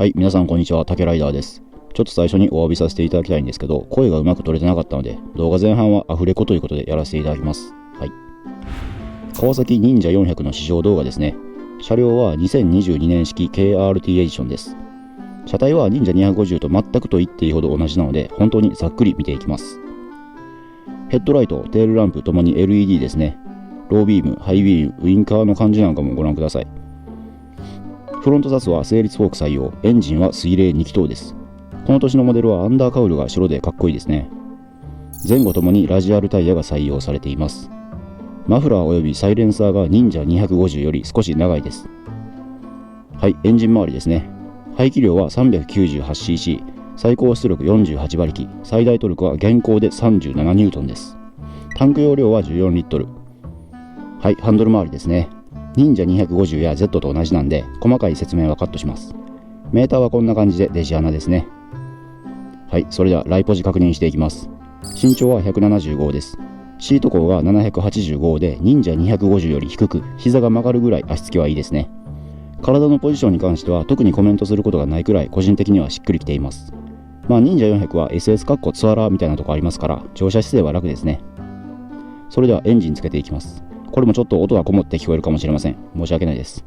はい、皆さんこんにちは、竹ライダーです。ちょっと最初にお詫びさせていただきたいんですけど、声がうまく取れてなかったので、動画前半はアフレコということでやらせていただきます。はい。川崎忍者400の試乗動画ですね。車両は2022年式 KRT エディションです。車体は忍者250と全くと言っていいほど同じなので、本当にざっくり見ていきます。ヘッドライト、テールランプともに LED ですね。ロービーム、ハイビーム、ウインカーの感じなんかもご覧ください。フロントサスは整列フォーク採用、エンジンは水冷2気筒です。この年のモデルはアンダーカウルが白でかっこいいですね。前後ともにラジアルタイヤが採用されています。マフラーおよびサイレンサーが忍者250より少し長いです。はい、エンジン周りですね。排気量は 398cc、最高出力48馬力、最大トルクは現行で37ニュートンです。タンク容量は14リットル。はい、ハンドル周りですね。忍者250や Z と同じなんで、細かい説明はカットします。メーターはこんな感じでデジ穴ですね。はい、それではライポジ確認していきます。身長は175です。シート高が785で、忍者250より低く、膝が曲がるぐらい足つきはいいですね。体のポジションに関しては特にコメントすることがないくらい個人的にはしっくりきています。まあ忍者400は SS ツアラーみたいなとこありますから、乗車姿勢は楽ですね。それではエンジンつけていきます。これもちょっと音がこもって聞こえるかもしれません。申し訳ないです。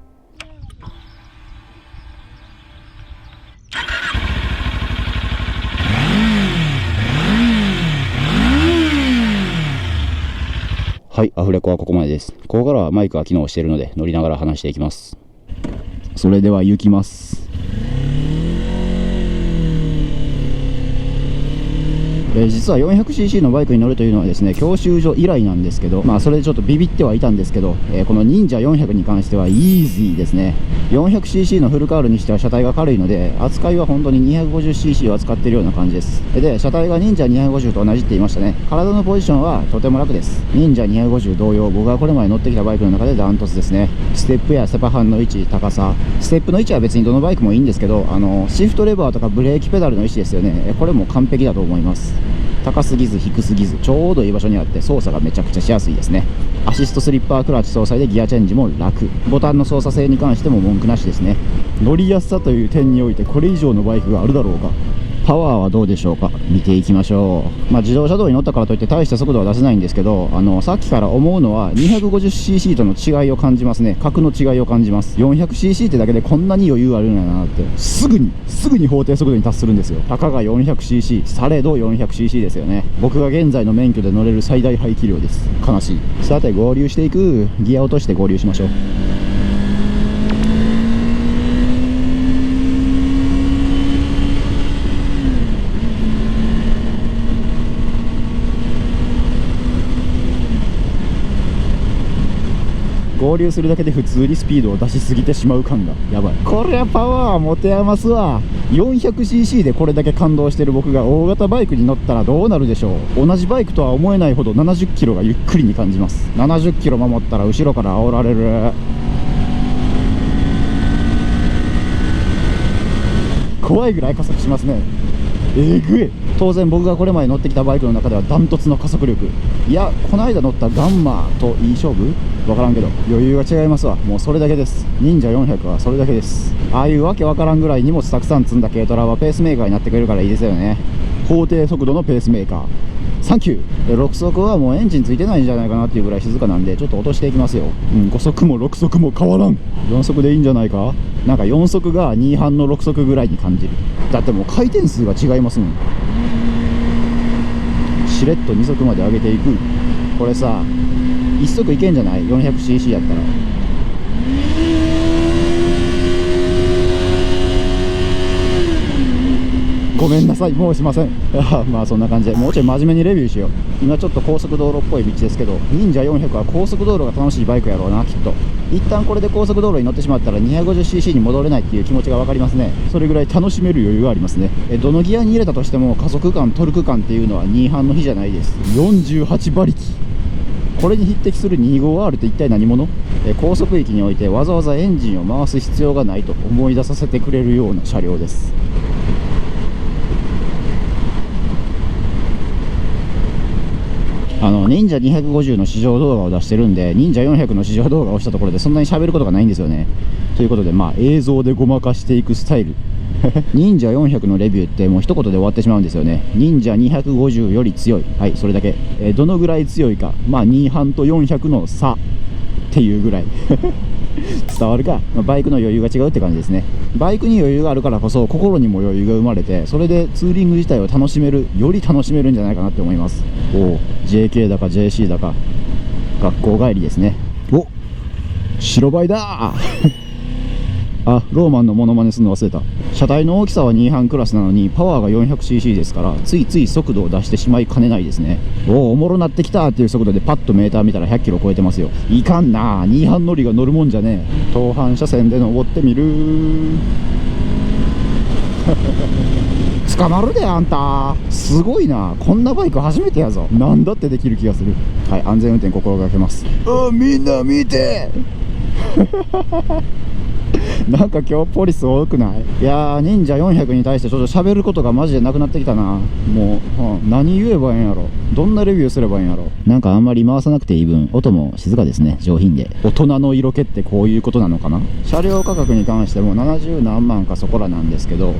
はい、アフレコはここまでです。ここからはマイクが機能しているので乗りながら話していきます。それでは行きます。実は 400cc のバイクに乗るというのはですね、教習所以来なんですけど、それでちょっとビビってはいたんですけど、この忍者400に関してはイージーですね。 400cc のフルカールにしては車体が軽いので、扱いは本当に 250cc を扱っているような感じです。で、車体が忍者250と同じって言いましたね。体のポジションはとても楽です。忍者250同様、僕がこれまで乗ってきたバイクの中でダントツですね。ステップやセパハンの位置、高さ、ステップの位置は別にどのバイクもいいんですけど、シフトレバーとかブレーキペダルの位置ですよね。これも完璧だと思います。高すぎず低すぎず、ちょうどいい場所にあって操作がめちゃくちゃしやすいですね。アシストスリッパークラッチ搭載でギアチェンジも楽。ボタンの操作性に関しても文句なしですね。乗りやすさという点においてこれ以上のバイクがあるだろうか。パワーはどうでしょうか。見ていきましょう。自動車道に乗ったからといって大した速度は出せないんですけど、さっきから思うのは 250cc との違いを感じますね。格の違いを感じます。 400cc ってだけでこんなに余裕あるんだなって、すぐに法定速度に達するんですよ。たかが 400cc されど 400cc ですよね。僕が現在の免許で乗れる最大排気量です。悲しい。さて合流していく。ギア落として合流しましょう。合流するだけで普通にスピードを出しすぎてしまう感がやばい。これはパワー持て余すわ。 400cc でこれだけ感動してる僕が大型バイクに乗ったらどうなるでしょう。同じバイクとは思えないほど70キロがゆっくりに感じます。70キロ守ったら後ろから煽られる。怖いぐらい加速しますね。えぐい。当然僕がこれまで乗ってきたバイクの中ではダントツの加速力。いや、この間乗ったガンマーといい勝負わからんけど余裕が違いますわ。もうそれだけです。忍者400はそれだけです。ああいうわけわからんぐらい荷物たくさん積んだ軽トラはペースメーカーになってくれるからいいですよね。法定速度のペースメーカー、サンキュー。6速はもうエンジンついてないんじゃないかなっていうぐらい静かなんで、ちょっと落としていきますよ。5速も6速も変わらん。4速でいいんじゃないか。なんか4速が2班の6速ぐらいに感じる。だってもう回転数が違いますもん。しれっと2速まで上げていく。これさ、1速いけんじゃない 400cc やったら。ごめんなさい、もうしません。そんな感じでもうちょい真面目にレビューしよう。今ちょっと高速道路っぽい道ですけど、忍者400は高速道路が楽しいバイクやろうな、きっと。一旦これで高速道路に乗ってしまったら 250cc に戻れないっていう気持ちが分かりますね。それぐらい楽しめる余裕がありますね。どのギアに入れたとしても加速感トルク感っていうのは2班の比じゃないです。48馬力。これに匹敵する 25R って一体何者？高速域においてわざわざエンジンを回す必要がないと思い出させてくれるような車両です。忍者250の試乗動画を出してるんで、忍者400の試乗動画をしたところでそんなに喋ることがないんですよね。ということで映像でごまかしていくスタイル、忍者400のレビューってもう一言で終わってしまうんですよね。忍者250より強い。はい、それだけ。どのぐらい強いか。まあ、2班と400の差っていうぐらい。伝わるか、バイクの余裕が違うって感じですね。バイクに余裕があるからこそ心にも余裕が生まれて、それでツーリング自体を楽しめる、より楽しめるんじゃないかなって思います。JK だか JC だか学校帰りですね。白バイだあ、ローマンのモノマネするの忘れた。車体の大きさは2班クラスなのにパワーが 400cc ですから、ついつい速度を出してしまいかねないですね。おもろなってきたっていう速度でパッとメーター見たら100キロ超えてますよ。いかんな、2班乗りが乗るもんじゃねえ。東半車線で登ってみる捕まるであんた。すごいな、こんなバイク初めてやぞ。なんだってできる気がする。はい、安全運転心がけます。みんな見てなんか今日ポリス多くない？いやー、忍者400に対してちょっと喋ることがマジでなくなってきたな。もう、何言えばいいんやろ。どんなレビューすればいいんやろ。なんかあんまり回さなくていい分、音も静かですね。上品で。大人の色気ってこういうことなのかな。車両価格に関しても70何万かそこらなんですけど、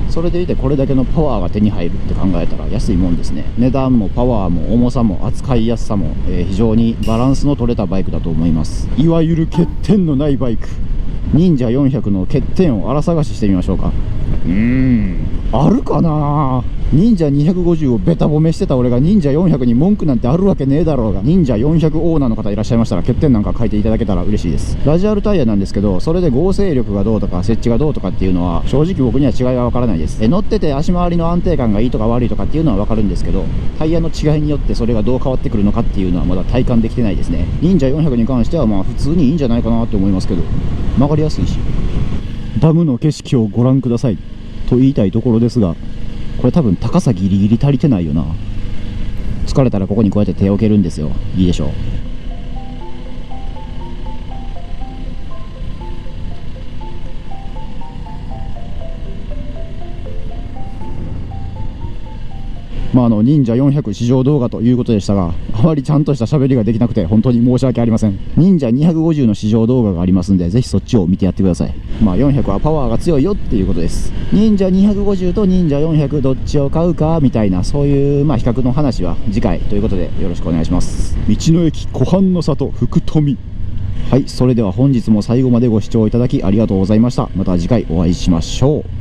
それでいてこれだけのパワーが手に入るって考えたら安いもんですね。値段もパワーも重さも扱いやすさも、非常にバランスの取れたバイクだと思います。いわゆる欠点のないバイク。忍者400の欠点を荒探ししてみましょうか。あるかな。忍者250をベタ褒めしてた俺が忍者400に文句なんてあるわけねえだろうが。忍者400オーナーの方いらっしゃいましたら欠点なんか書いていただけたら嬉しいです。ラジアルタイヤなんですけど、それで合成力がどうとか設置がどうとかっていうのは正直僕には違いは分からないです。乗ってて足回りの安定感がいいとか悪いとかっていうのは分かるんですけど、タイヤの違いによってそれがどう変わってくるのかっていうのはまだ体感できてないですね。忍者400に関してはまあ普通にいいんじゃないかなって思いますけど、曲がりやすいし。ダムの景色をご覧くださいと言いたいところですが、これ多分高さギリギリ足りてないよな。疲れたらここにこうやって手を置けるんですよ。いいでしょう。忍者400試乗動画ということでしたが、あまりちゃんとした喋りができなくて本当に申し訳ありません。忍者250の試乗動画がありますんで、ぜひそっちを見てやってください。400はパワーが強いよっていうことです。忍者250と忍者400どっちを買うかみたいな、そういう比較の話は次回ということでよろしくお願いします。道の駅湖畔の里福富。はい、それでは本日も最後までご視聴いただきありがとうございました。また次回お会いしましょう。